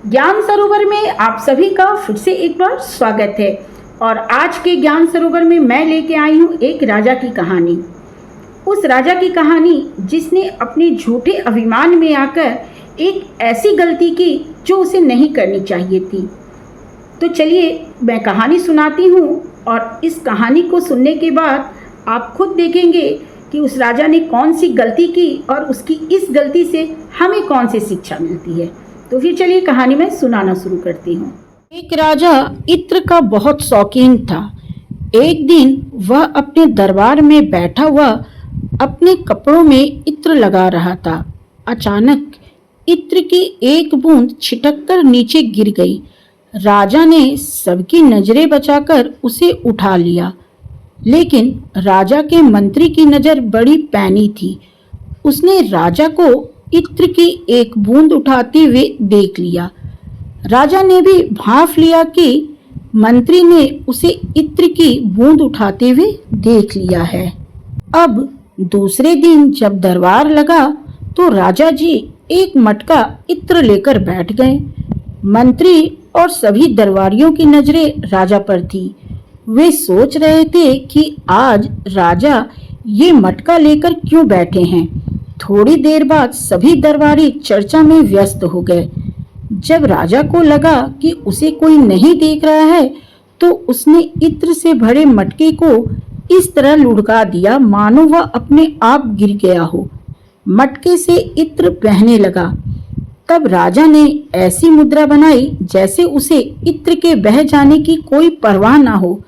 ज्ञान सरोवर में आप सभी का फिर से एक बार स्वागत है। और आज के ज्ञान सरोवर में मैं लेके आई हूँ एक राजा की कहानी। उस राजा की कहानी जिसने अपने झूठे अभिमान में आकर एक ऐसी गलती की जो उसे नहीं करनी चाहिए थी। तो चलिए मैं कहानी सुनाती हूँ और इस कहानी को सुनने के बाद आप खुद देखेंगे कि उस राजा ने कौन सी गलती की और उसकी इस गलती से हमें कौन सी शिक्षा मिलती है। तो फिर चलिए कहानी में सुनाना शुरू करती हूँ। एक राजा इत्र का बहुत शौकीन था। एक दिन वह अपने दरबार में बैठा हुआ अपने कपड़ों में इत्र लगा रहा था। अचानक इत्र की एक बूंद छिटककर नीचे गिर गई। राजा ने सबकी नजरें बचाकर उसे उठा लिया, लेकिन राजा के मंत्री की नजर बड़ी पैनी थी। उसने राजा को इत्र की एक बूंद उठाते हुए देख लिया। राजा ने भी भांफ लिया कि मंत्री ने उसे इत्र की बूंद उठाते हुए देख लिया है। अब दूसरे दिन जब दरबार लगा तो राजा जी एक मटका इत्र लेकर बैठ गए। मंत्री और सभी दरबारियों की नजरें राजा पर थी। वे सोच रहे थे कि आज राजा ये मटका लेकर क्यों बैठे हैं। थोड़ी देर बाद सभी दरबारी चर्चा में व्यस्त हो गए। जब राजा को लगा कि उसे कोई नहीं देख रहा है तो उसने इत्र से भरे मटके को इस तरह लुढ़का दिया मानो वह अपने आप गिर गया हो। मटके से इत्र बहने लगा। तब राजा ने ऐसी मुद्रा बनाई जैसे उसे इत्र के बह जाने की कोई परवाह ना हो।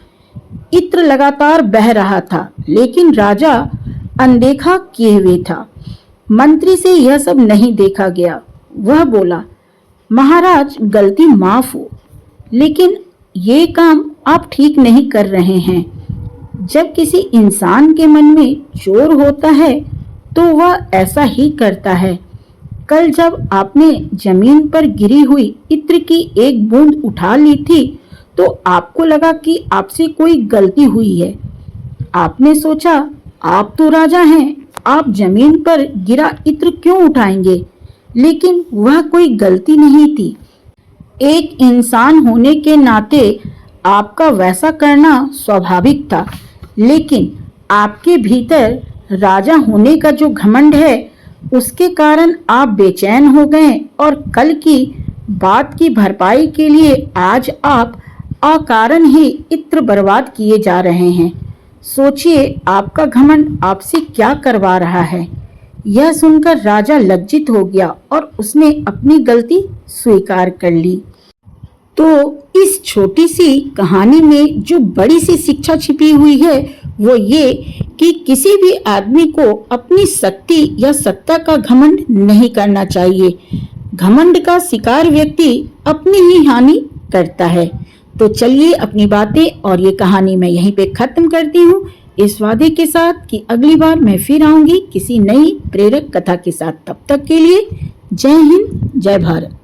इत्र लगातार बह रहा था, लेकिन राजा अनदेखा किए हुए था। मंत्री से यह सब नहीं देखा गया। वह बोला, महाराज गलती माफ हो, लेकिन ये काम आप ठीक नहीं कर रहे हैं। जब किसी इंसान के मन में चोर होता है तो वह ऐसा ही करता है। कल जब आपने जमीन पर गिरी हुई इत्र की एक बूंद उठा ली थी तो आपको लगा कि आपसे कोई गलती हुई है। आपने सोचा आप तो राजा हैं, आप जमीन पर गिरा इत्र क्यों उठाएंगे, लेकिन वह कोई गलती नहीं थी। एक इंसान होने के नाते आपका वैसा करना स्वाभाविक था, लेकिन आपके भीतर राजा होने का जो घमंड है उसके कारण आप बेचैन हो गए और कल की बात की भरपाई के लिए आज आप अकारण ही इत्र बर्बाद किए जा रहे हैं। सोचिए आपका घमंड आपसे क्या करवा रहा है। यह सुनकर राजा लज्जित हो गया और उसने अपनी गलती स्वीकार कर ली। तो इस छोटी सी कहानी में जो बड़ी सी शिक्षा छिपी हुई है वो ये कि किसी भी आदमी को अपनी शक्ति या सत्ता का घमंड नहीं करना चाहिए। घमंड का शिकार व्यक्ति अपनी ही हानि करता है। तो चलिए अपनी बातें और ये कहानी मैं यहीं पे खत्म करती हूँ, इस वादे के साथ कि अगली बार मैं फिर आऊंगी किसी नई प्रेरक कथा के साथ। तब तक के लिए जय हिंद, जय भारत।